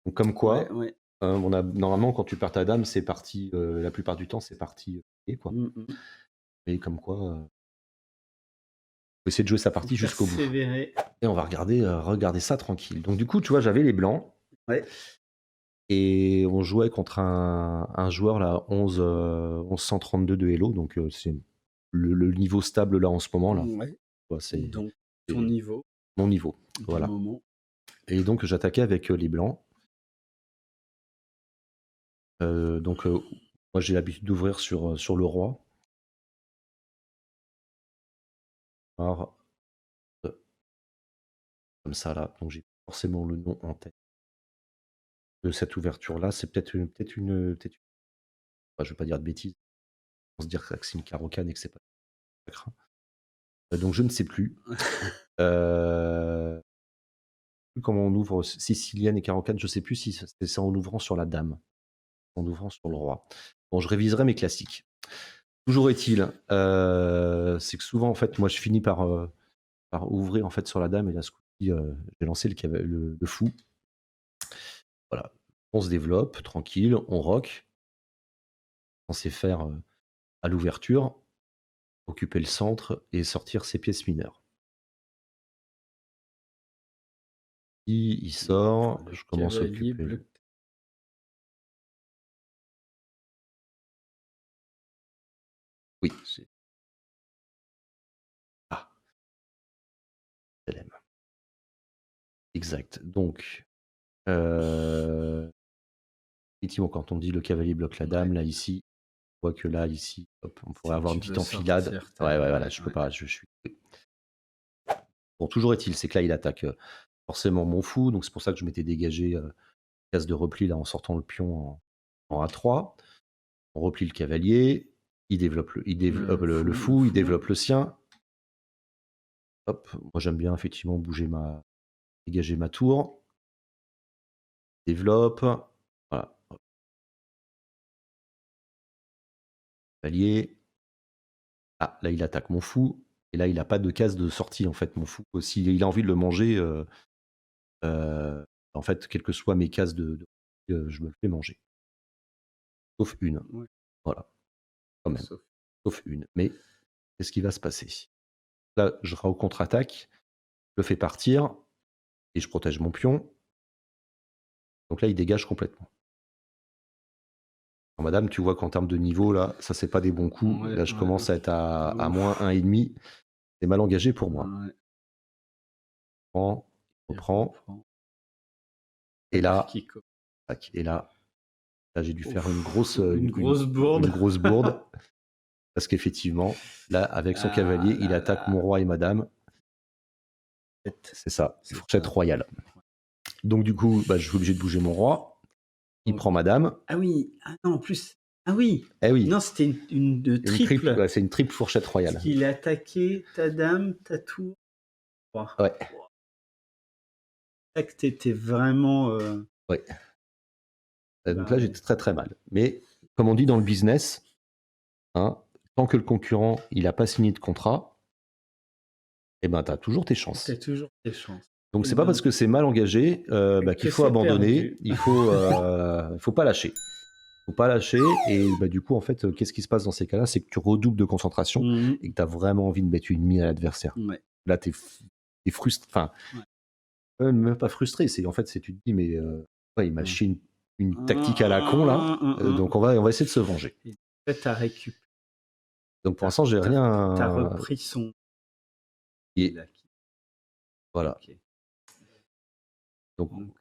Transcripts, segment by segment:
Donc comme Ouais, quoi, ouais. on a normalement quand tu perds ta dame, c'est parti, la plupart du temps, c'est parti, et quoi. Mmh. Et comme quoi, faut essayer de jouer sa Faut partie jusqu'au bout. persévérer. Et on va regarder ça tranquille. Donc du coup, tu vois, j'avais les blancs Ouais. et on jouait contre un joueur là 1132 de Elo, donc c'est le niveau stable là en ce moment là. Ouais. Ouais, c'est Donc ton c'est niveau mon niveau, du voilà. moment. Et donc j'attaquais avec, les blancs. Donc moi j'ai l'habitude d'ouvrir sur le roi. Alors, comme ça là, donc j'ai forcément le nom en tête de cette ouverture-là. C'est peut-être une je vais pas dire de bêtises, on se dire que c'est une carocane et que c'est pas sacre. Donc je ne sais plus. Plus comment on ouvre sicilienne et carocane, je sais plus si c'est en ouvrant sur la dame, en ouvrant sur le roi. Bon, je réviserai mes classiques. Toujours est-il, c'est que souvent, en fait, moi, je finis par ouvrir, en fait, sur la dame et là, ce coup-ci, j'ai lancé le fou. Voilà. On se développe tranquille, on rock. Censé faire, à l'ouverture, occuper le centre et sortir ses pièces mineures. Il D'accord, sort, le je commence à cavalier occuper bleu. oui, c'est ah, LM. Exact. Donc, effectivement, quand on dit le cavalier bloque la dame, Ouais. là, ici, on voit que là, ici, hop, on pourrait Si avoir tu une veux petite enfilade. sortir ta Ouais, ouais, voilà, ouais, je peux ouais. pas, je suis bon, toujours est-il, c'est que là, il attaque, forcément mon fou, donc c'est pour ça que je m'étais dégagé, case de repli, là, en sortant le pion en A3. On replie le cavalier, il développe le Le fou, il fou. développe le sien. Hop, moi j'aime bien effectivement dégager ma tour. Développe, voilà, hop, cavalier. Ah, là il attaque mon fou et là il a pas de case de sortie en fait mon fou. S'il il a envie de le manger, en fait, quelles que soient mes cases je me le fais manger. Sauf une, Ouais, voilà, quand même, sauf sauf une. Mais qu'est-ce qui va se passer? Là, je serai au contre-attaque, je le fais partir et je protège mon pion. Donc là, il dégage complètement. Alors, madame, tu vois qu'en termes de niveau, là, ça, c'est pas des bons coups. ouais, Là, je ouais. commence à être à moins Ouf. 1,5. C'est mal engagé pour moi. Ouais, Prends, il reprend. reprend. Et là, Anarchico. tac, et là, j'ai dû faire une grosse, Ouf, une grosse bourde. une grosse bourde. Parce qu'effectivement, là, avec son Ah cavalier, il là attaque mon là. roi et madame. C'est ça, C'est fourchette ça. royale. Donc, du coup, bah, je suis obligé de bouger mon roi. Il Donc prend madame. ah oui, ah non, en plus ah oui! Eh oui, Non, c'était une une triple, triple. ouais, c'est une triple fourchette Parce royale. qu'il a attaqué ta dame, ta tour. Waouh. Ouais, C'est que tu vraiment, ouais. Donc bah là, ouais. j'étais très très mal. Mais comme on dit dans le business, hein, tant que le concurrent il n'a pas signé de contrat, eh ben, tu as toujours tes Tu as chances. toujours tes chances. Donc Et c'est pas parce donc que c'est mal engagé bah, qu'il que faut c'est abandonner, perdu. il faut pas lâcher. Faut pas lâcher et bah, du coup en fait, qu'est-ce qui se passe dans ces cas-là? C'est que tu redoubles de concentration Mmh. et que tu as vraiment envie de mettre une mine à l'adversaire. Ouais, Là, tu es frustré, enfin, ouais. même pas frustré, c'est en fait, c'est tu te dis: «Mais ouais, il m'a Mmh. chié une tactique à la con là, donc on va essayer de se venger». Et après tu as Donc pour l'instant, j'ai rien repris son et il a voilà. OK. Donc Donc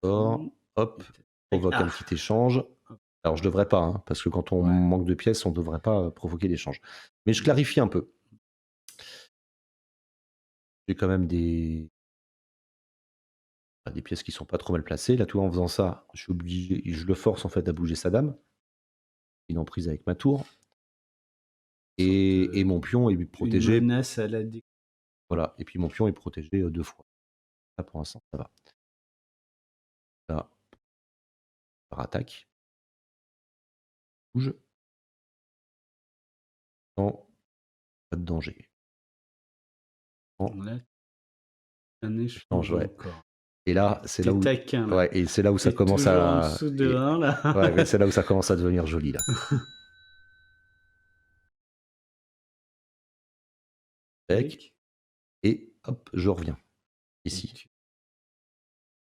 sort, hop, il provoque un ah! petit échange. Hop Alors je là. devrais pas, hein, parce que quand on Ouais. manque de pièces, on devrait pas, provoquer d'échange. Mais je Mmh. clarifie un peu. J'ai quand même des pièces qui sont pas trop mal placées. Là, tu vois, en faisant ça, je suis obligé je le force en fait à bouger sa dame. Une emprise avec ma tour Sorte et de mon pion est une protégé, menace à la dé voilà et puis mon pion est protégé, 2 fois. Là, pour l'instant, ça va. Là, par attaque, bouge, non, pas de danger. Non, là, un échange échange, ouais encore. Et là, c'est là T'es où, taquin, là. ouais, et c'est là où ça T'es commence toujours en à, dessous de 1, ouais, mais là. c'est là où ça commence à devenir joli là. Tac, Tac. et hop, je reviens Donc ici. tu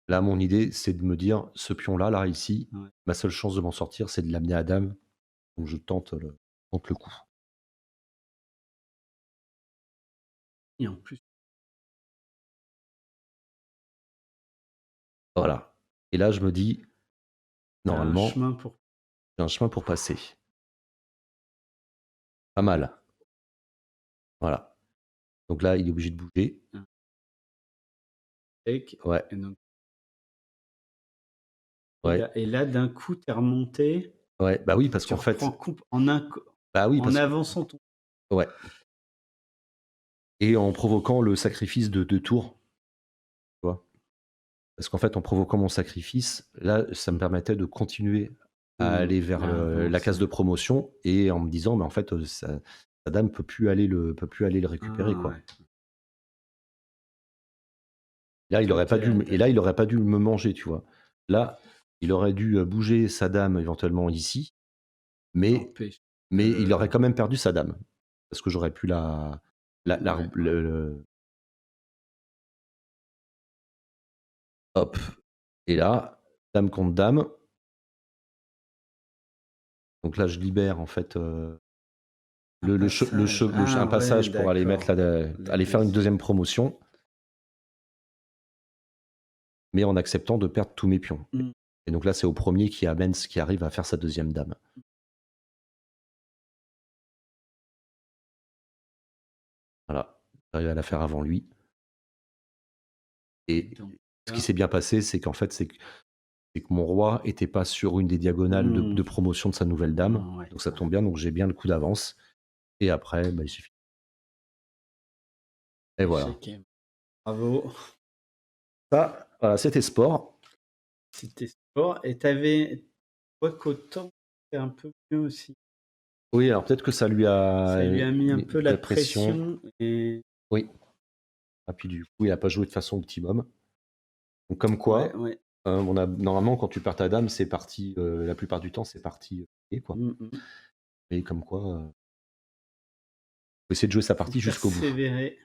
Là, mon idée, c'est de me dire, ce pion-là, là, ici, ouais. ma seule chance de m'en sortir, c'est de l'amener à dame. Donc je tente le coup. Et en plus, Voilà. Et là, je me dis, t'as un normalement, chemin pour j'ai un chemin pour passer. Pas mal. Voilà. Donc là, il est obligé de bouger. tac. Ouais, Et donc ouais, et là, d'un coup, t'es remonté, ouais. Bah oui, parce tu qu'en reprends fait, coupe en un co bah oui, en parce que, avançant ton ouais. Et en provoquant le sacrifice de 2 tours, tu vois. Parce qu'en fait, en provoquant mon sacrifice, là, ça me permettait de continuer à aller vers à la case avancer. de promotion et en me disant, mais en fait, sa dame peut plus aller le récupérer, Ah quoi. ouais. Là, il Toi, aurait pas dû, et là, il aurait pas dû me manger, tu vois. Là, il aurait dû bouger sa dame éventuellement ici, mais, empêche mais il aurait le quand même perdu sa dame. Parce que j'aurais pu ouais. hop. Et là, dame contre dame. Donc là, je libère en fait Un passage. un Ah ouais, passage pour aller d'accord. La aller faire une deuxième. deuxième promotion, mais en acceptant de perdre tous mes pions. Mmh. Et donc là, c'est au premier qui arrive à faire sa deuxième dame. Voilà, j'arrive à la faire avant lui. Et Et donc ce qui là s'est bien passé, c'est qu'en fait, c'est que mon roi était pas sur une des diagonales de promotion de sa nouvelle dame. Ah ouais, Donc ça ouais. tombe bien, donc j'ai bien le coup d'avance. Et après, bah, il suffit. Et voilà. Échec et bravo. Ça, voilà, c'était sport. C'était sport et t'avais quoi qu'autant c'est un peu mieux aussi. Oui, alors peut-être que ça lui Ça a lui a mis un mis peu la la pression. pression et Oui. Et puis du coup, il a pas joué de façon optimum. Donc comme ouais, quoi, ouais. on a normalement quand tu perds ta dame, c'est parti, la plupart du temps, c'est parti, et quoi. Mmh. Mais comme quoi, faut essayer de jouer sa Faut partie jusqu'au bout. persévérer.